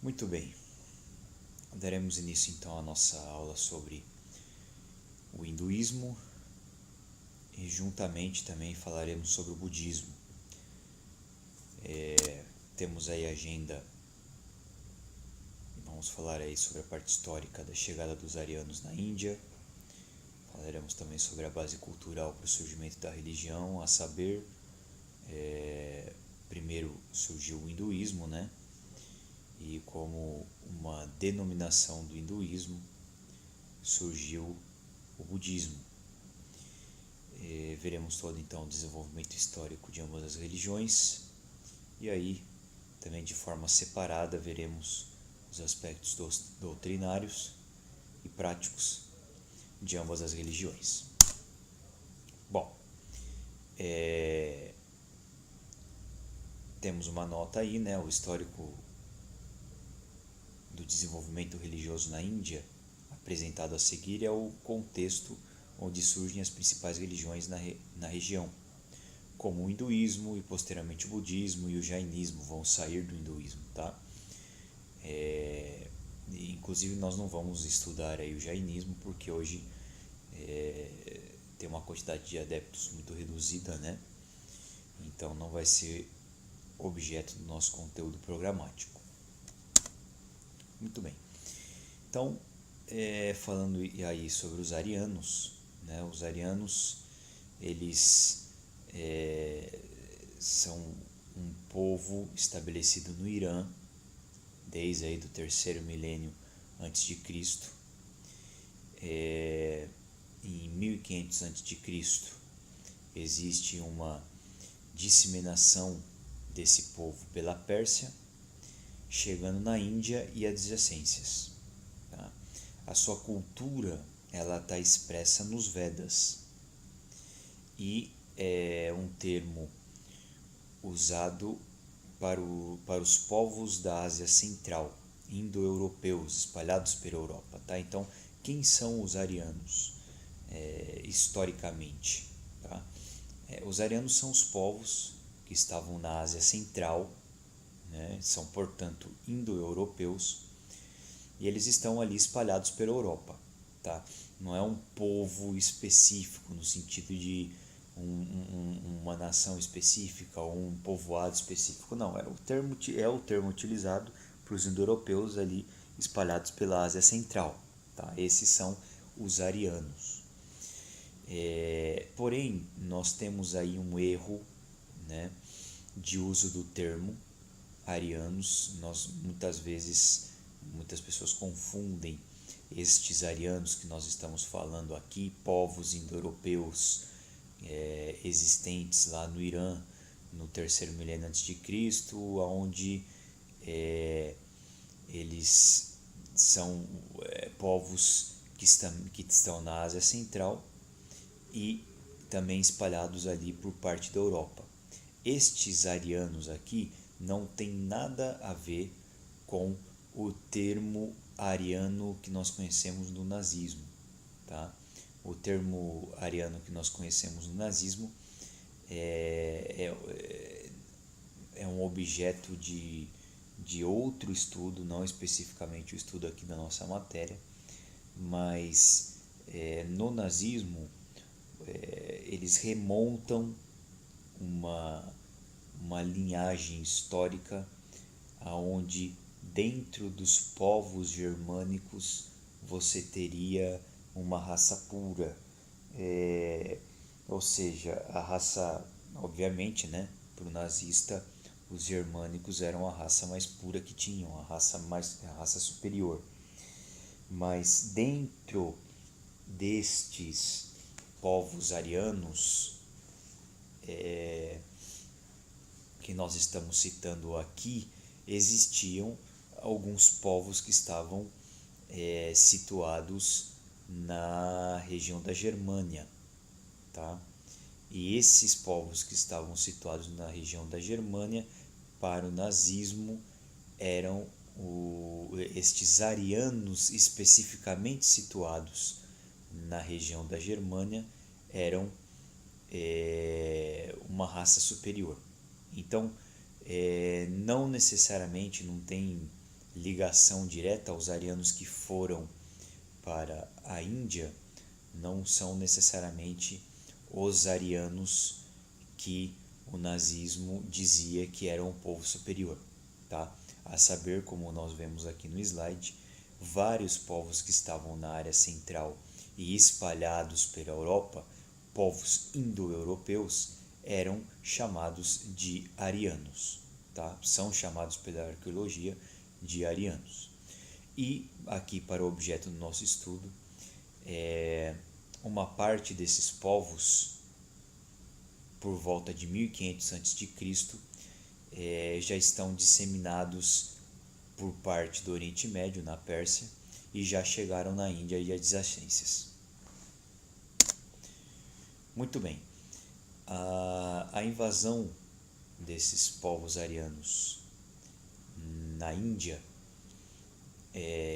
Muito bem, daremos início então à nossa aula sobre o hinduísmo e juntamente também falaremos sobre o budismo. Temos aí a agenda, vamos falar aí sobre a parte histórica da chegada dos arianos na Índia, falaremos também sobre a base cultural para o surgimento da religião, a saber, primeiro surgiu o hinduísmo, né? E como uma denominação do hinduísmo surgiu o budismo. Veremos todo então o desenvolvimento histórico de ambas as religiões e aí também de forma separada veremos os aspectos doutrinários e práticos de ambas as religiões. Bom, temos uma nota aí, né? O histórico do desenvolvimento religioso na Índia, apresentado a seguir, é o contexto onde surgem as principais religiões na região, como o hinduísmo e posteriormente o budismo e o jainismo vão sair do hinduísmo, tá? Inclusive nós não vamos estudar aí o jainismo porque hoje tem uma quantidade de adeptos muito reduzida, né? Então não vai ser objeto do nosso conteúdo programático. Muito bem. Então, falando aí sobre os arianos, né? Os arianos, eles são um povo estabelecido no Irã desde aí do terceiro milênio antes de Cristo. Em 1500 antes de Cristo existe uma disseminação desse povo pela Pérsia, chegando na Índia e adjacências. Tá? A sua cultura ela está expressa nos Vedas e é um termo usado para os povos da Ásia Central, indo-europeus espalhados pela Europa. Tá? Então, quem são os arianos historicamente? Tá? Os arianos são os povos que estavam na Ásia Central, né? São, portanto, indo-europeus, e eles estão ali espalhados pela Europa. Tá? Não é um povo específico no sentido de uma nação específica ou um povoado específico, não, é o termo utilizado para os indo-europeus ali espalhados pela Ásia Central. Tá? Esses são os arianos. Porém, nós temos aí um erro, né, de uso do termo arianos. Muitas pessoas confundem estes arianos que nós estamos falando aqui, povos indo-europeus existentes lá no Irã no terceiro milênio antes de Cristo, onde eles são povos que estão na Ásia Central e também espalhados ali por parte da Europa. Estes arianos aqui não tem nada a ver com o termo ariano que nós conhecemos no nazismo. Tá? O termo ariano que nós conhecemos no nazismo é um objeto de outro estudo, não especificamente o estudo aqui da nossa matéria, mas no nazismo eles remontam uma linhagem histórica aonde dentro dos povos germânicos você teria uma raça pura, ou seja, a raça, obviamente, né, para o nazista, os germânicos eram a raça mais pura que tinham, a raça superior. Mas dentro destes povos arianos que nós estamos citando aqui, existiam alguns povos que estavam situados na região da Germânia, tá? E esses povos que estavam situados na região da Germânia, para o nazismo, eram estes arianos especificamente situados na região da Germânia, eram uma raça superior. Então, não necessariamente, não tem ligação direta aos arianos que foram para a Índia não são necessariamente os arianos que o nazismo dizia que eram um povo superior, tá? A saber, como nós vemos aqui no slide, vários povos que estavam na área central e espalhados pela Europa, povos indo-europeus, eram chamados de arianos, tá? São chamados pela arqueologia de arianos. E aqui, para o objeto do nosso estudo, uma parte desses povos, por volta de 1500 a.C., já estão disseminados por parte do Oriente Médio, na Pérsia, e já chegaram na Índia e adjacências. Muito bem. A invasão desses povos arianos na Índia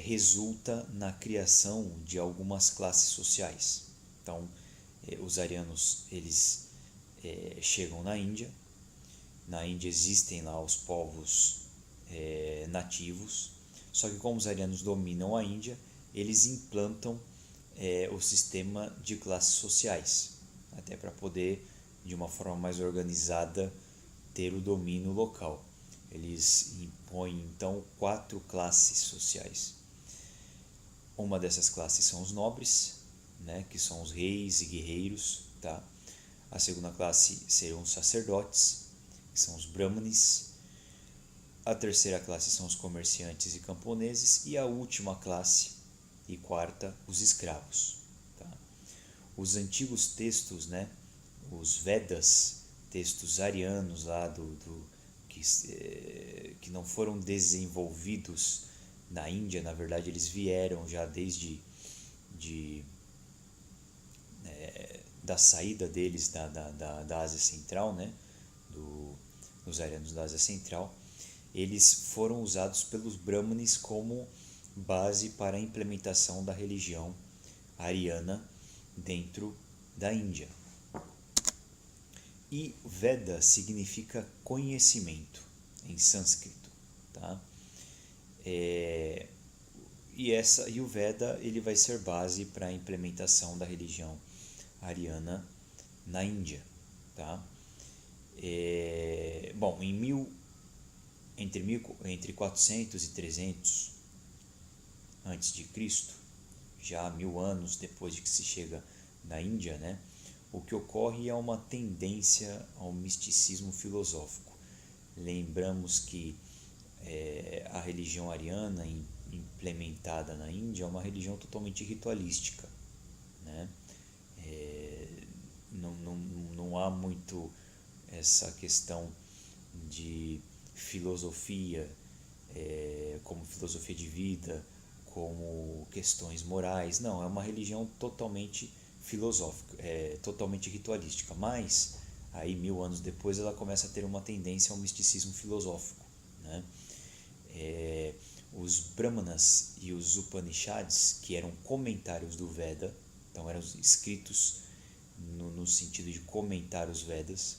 resulta na criação de algumas classes sociais. Então, os arianos eles chegam na Índia. Na Índia existem lá os povos nativos, só que como os arianos dominam a Índia, eles implantam o sistema de classes sociais, até para poder, de uma forma mais organizada, ter o domínio local. Eles impõem, então, 4 classes sociais. Uma dessas classes são os nobres, né, que são os reis e guerreiros. Tá? A segunda classe seriam os sacerdotes, que são os brahmanes. A terceira classe são os comerciantes e camponeses. E a última classe, e quarta, os escravos. Tá? Os antigos textos, né, os Vedas, textos arianos lá que não foram desenvolvidos na Índia, na verdade eles vieram já desde da saída deles da Ásia Central, né, dos arianos da Ásia Central. Eles foram usados pelos brahmanes como base para a implementação da religião ariana dentro da Índia. E Veda significa conhecimento em sânscrito, tá? E o Veda ele vai ser base para a implementação da religião ariana na Índia, tá? Bom, entre 400 e 300 antes de Cristo, já 1000 anos depois de que se chega na Índia, né? O que ocorre é uma tendência ao misticismo filosófico. Lembramos que a religião ariana implementada na Índia é uma religião totalmente ritualística, né? Não há muito essa questão de filosofia, como filosofia de vida, como questões morais. Não, é uma religião totalmente filosófica, totalmente ritualística, mas aí 1000 anos depois ela começa a ter uma tendência ao misticismo filosófico, né? Os Brahmanas e os Upanishads, que eram comentários do Veda, então eram escritos no sentido de comentar os Vedas,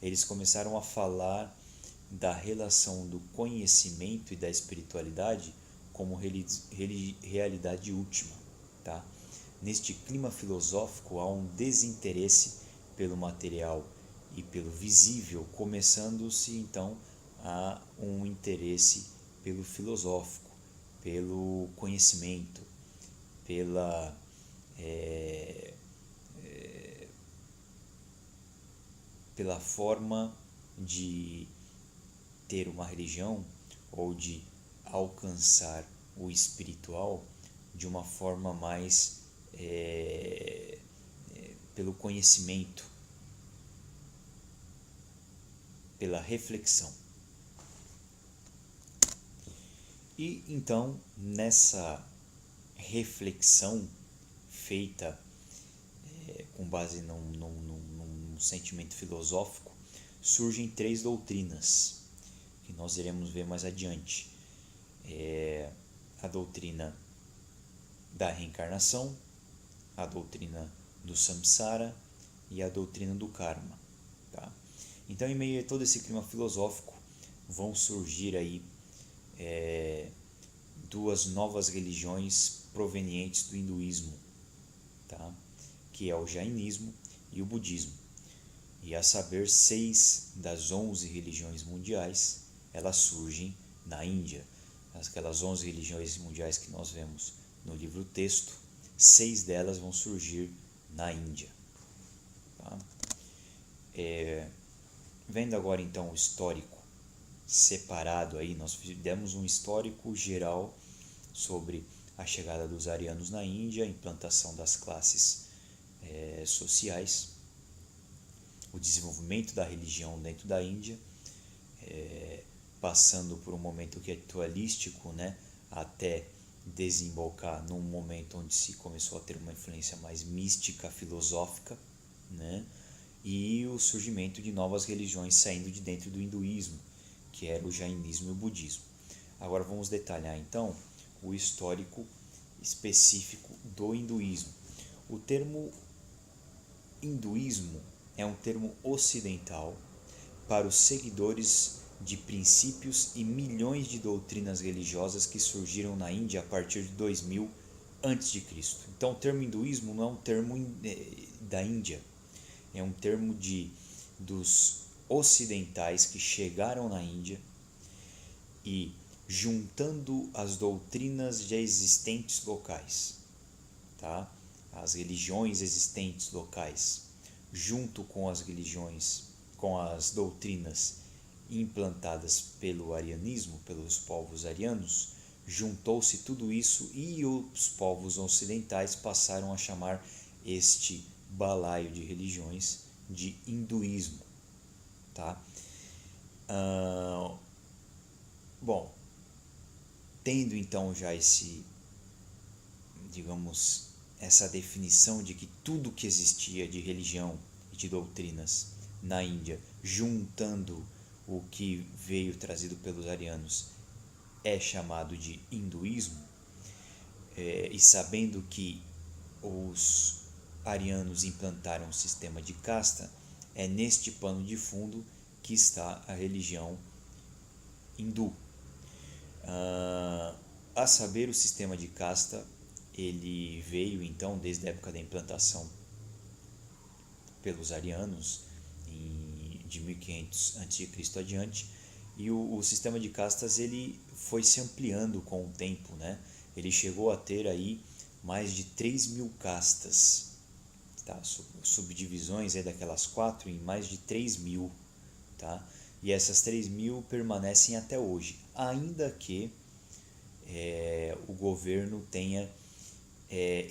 eles começaram a falar da relação do conhecimento e da espiritualidade como realidade última, tá? Neste clima filosófico há um desinteresse pelo material e pelo visível, começando-se então a um interesse pelo filosófico, pelo conhecimento, pela forma de ter uma religião ou de alcançar o espiritual de uma forma mais pelo conhecimento, pela reflexão. E então, nessa reflexão feita com base num sentimento filosófico, surgem 3 doutrinas que nós iremos ver mais adiante. A doutrina da reencarnação, a doutrina do samsara e a doutrina do karma, tá? Então, em meio a todo esse clima filosófico, vão surgir aí duas novas religiões provenientes do hinduísmo, tá? Que é o jainismo e o budismo. E a saber, 6 das 11 religiões mundiais, elas surgem na Índia. Aquelas 11 religiões mundiais que nós vemos no livro texto, 6 delas vão surgir na Índia. Tá? Vendo agora então o histórico separado aí, nós demos um histórico geral sobre a chegada dos arianos na Índia, a implantação das classes sociais, o desenvolvimento da religião dentro da Índia, passando por um momento ritualístico, né, até desembocar num momento onde se começou a ter uma influência mais mística, filosófica, né, e o surgimento de novas religiões saindo de dentro do hinduísmo, que era o jainismo e o budismo. Agora vamos detalhar então o histórico específico do hinduísmo. O termo hinduísmo é um termo ocidental para os seguidores de princípios e milhões de doutrinas religiosas que surgiram na Índia a partir de 2000 a.C. Então o termo hinduísmo não é um termo da Índia, é um termo dos ocidentais que chegaram na Índia e, juntando as doutrinas já existentes locais, tá? As religiões existentes locais, junto com as religiões, com as doutrinas implantadas pelo arianismo, pelos povos arianos, juntou-se tudo isso e os povos ocidentais passaram a chamar este balaio de religiões de hinduísmo. Tá? Bom, tendo então já essa definição de que tudo que existia de religião e de doutrinas na Índia, juntando o que veio trazido pelos arianos, é chamado de hinduísmo, e sabendo que os arianos implantaram um sistema de casta, é neste pano de fundo que está a religião hindu. A saber, o sistema de casta, ele veio então desde a época da implantação pelos arianos, de 1500 a.C. adiante, e o sistema de castas ele foi se ampliando com o tempo, né? Ele chegou a ter aí mais de 3.000 castas, tá? Subdivisões aí daquelas 4 em mais de 3.000, tá? E essas 3.000 permanecem até hoje, ainda que o governo tenha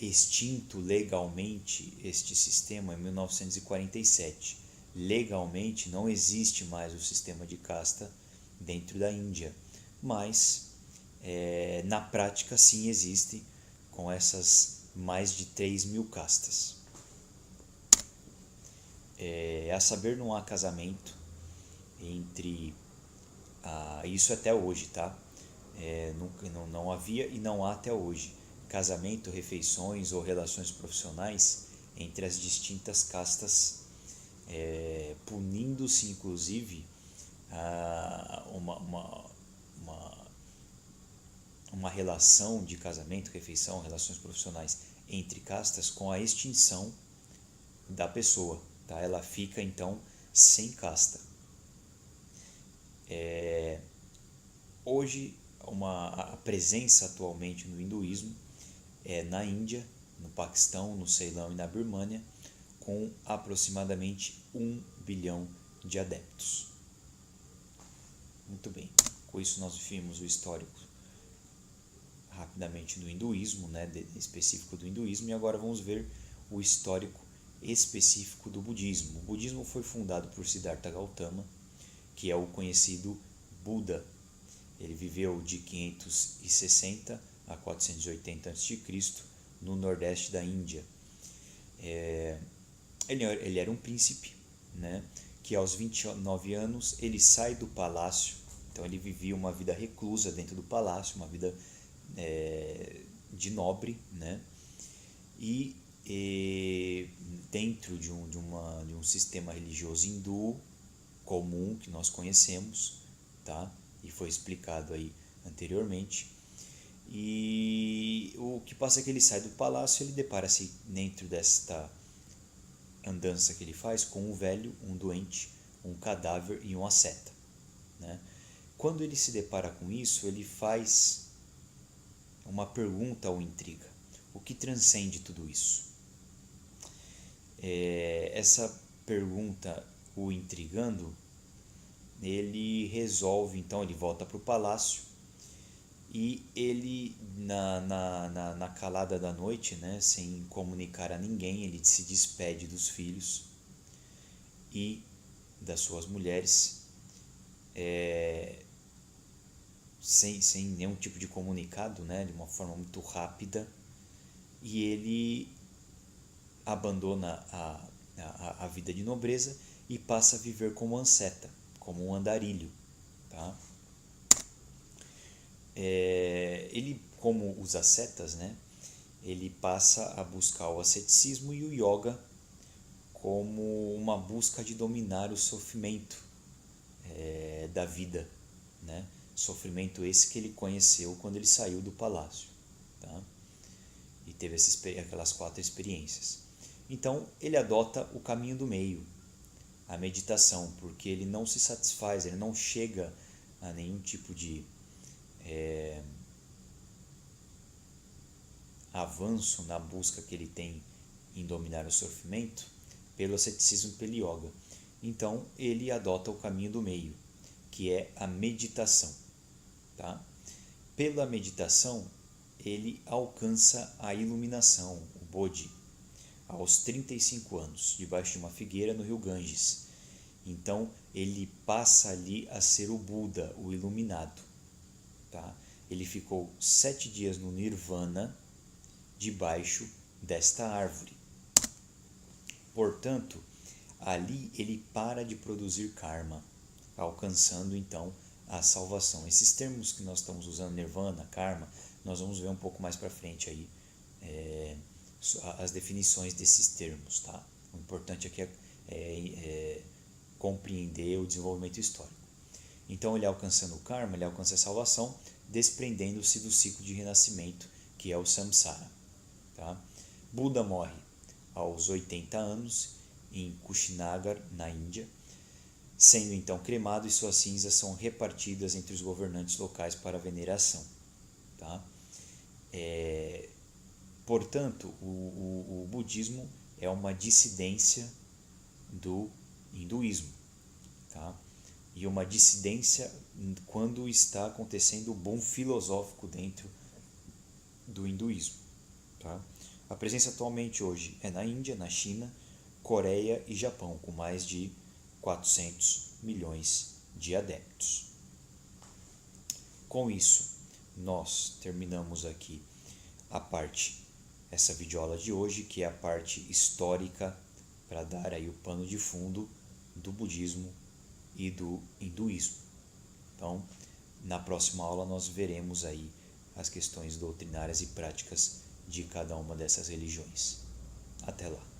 extinto legalmente este sistema em 1947. Legalmente não existe mais o sistema de casta dentro da Índia, mas na prática sim existe, com essas mais de 3.000 castas. A saber, não há casamento entre... isso até hoje, tá? Não havia e não há até hoje casamento, refeições ou relações profissionais entre as distintas castas, punindo-se inclusive uma relação de casamento, refeição, relações profissionais entre castas com a extinção da pessoa, tá? Ela fica então sem casta. Hoje a presença atualmente no hinduísmo é na Índia, no Paquistão, no Ceilão e na Birmânia, com aproximadamente 1 bilhão de adeptos. Muito bem, com isso nós vimos o histórico rapidamente do hinduísmo, né, específico do hinduísmo, e agora vamos ver o histórico específico do budismo. O budismo foi fundado por Siddhartha Gautama, que é o conhecido Buda. Ele viveu de 560 a 480 a.C. no nordeste da Índia. Ele era um príncipe, né, que aos 29 anos ele sai do palácio. Então ele vivia uma vida reclusa dentro do palácio, uma vida de nobre, né, e dentro de um sistema religioso hindu comum que nós conhecemos, tá? E foi explicado aí anteriormente. E o que passa é que ele sai do palácio, ele depara-se dentro desta andança que ele faz com um velho, um doente, um cadáver e um asceta, né? Quando ele se depara com isso, ele faz uma pergunta ao intriga: o que transcende tudo isso? Essa pergunta o intrigando, ele resolve, então ele volta para o palácio e ele, na calada da noite, né, sem comunicar a ninguém, ele se despede dos filhos e das suas mulheres, sem nenhum tipo de comunicado, né, de uma forma muito rápida, e ele abandona a vida de nobreza e passa a viver como asceta, como um andarilho, tá? Ele, como os ascetas, né, ele passa a buscar o asceticismo e o yoga como uma busca de dominar o sofrimento da vida, né? Sofrimento esse que ele conheceu quando ele saiu do palácio, tá? E teve aquelas 4 experiências. Então ele adota o caminho do meio, a meditação, porque ele não se satisfaz, ele não chega a nenhum tipo de avanço na busca que ele tem em dominar o sofrimento pelo asceticismo, pelo yoga. Então ele adota o caminho do meio, que é a meditação, tá? Pela meditação ele alcança a iluminação, o Bodhi, aos 35 anos, debaixo de uma figueira no rio Ganges. Então ele passa ali a ser o Buda, o iluminado, tá? Ele ficou 7 dias no Nirvana, debaixo desta árvore. Portanto, ali ele para de produzir karma, alcançando então a salvação. Esses termos que nós estamos usando, nirvana, karma, nós vamos ver um pouco mais para frente aí as definições desses termos, tá? O importante aqui é compreender o desenvolvimento histórico. Então ele alcançando o karma, ele alcança a salvação, desprendendo-se do ciclo de renascimento, que é o samsara, tá? Buda morre aos 80 anos em Kushinagar, na Índia, sendo então cremado e suas cinzas são repartidas entre os governantes locais para veneração, tá? Portanto, o budismo é uma dissidência do hinduísmo, tá? E uma dissidência quando está acontecendo o boom filosófico dentro do hinduísmo, tá? A presença atualmente hoje é na Índia, na China, Coreia e Japão, com mais de 400 milhões de adeptos. Com isso, nós terminamos aqui essa videoaula de hoje, que é a parte histórica, para dar aí o pano de fundo do budismo e do hinduísmo. Então, na próxima aula nós veremos aí as questões doutrinárias e práticas de cada uma dessas religiões. Até lá.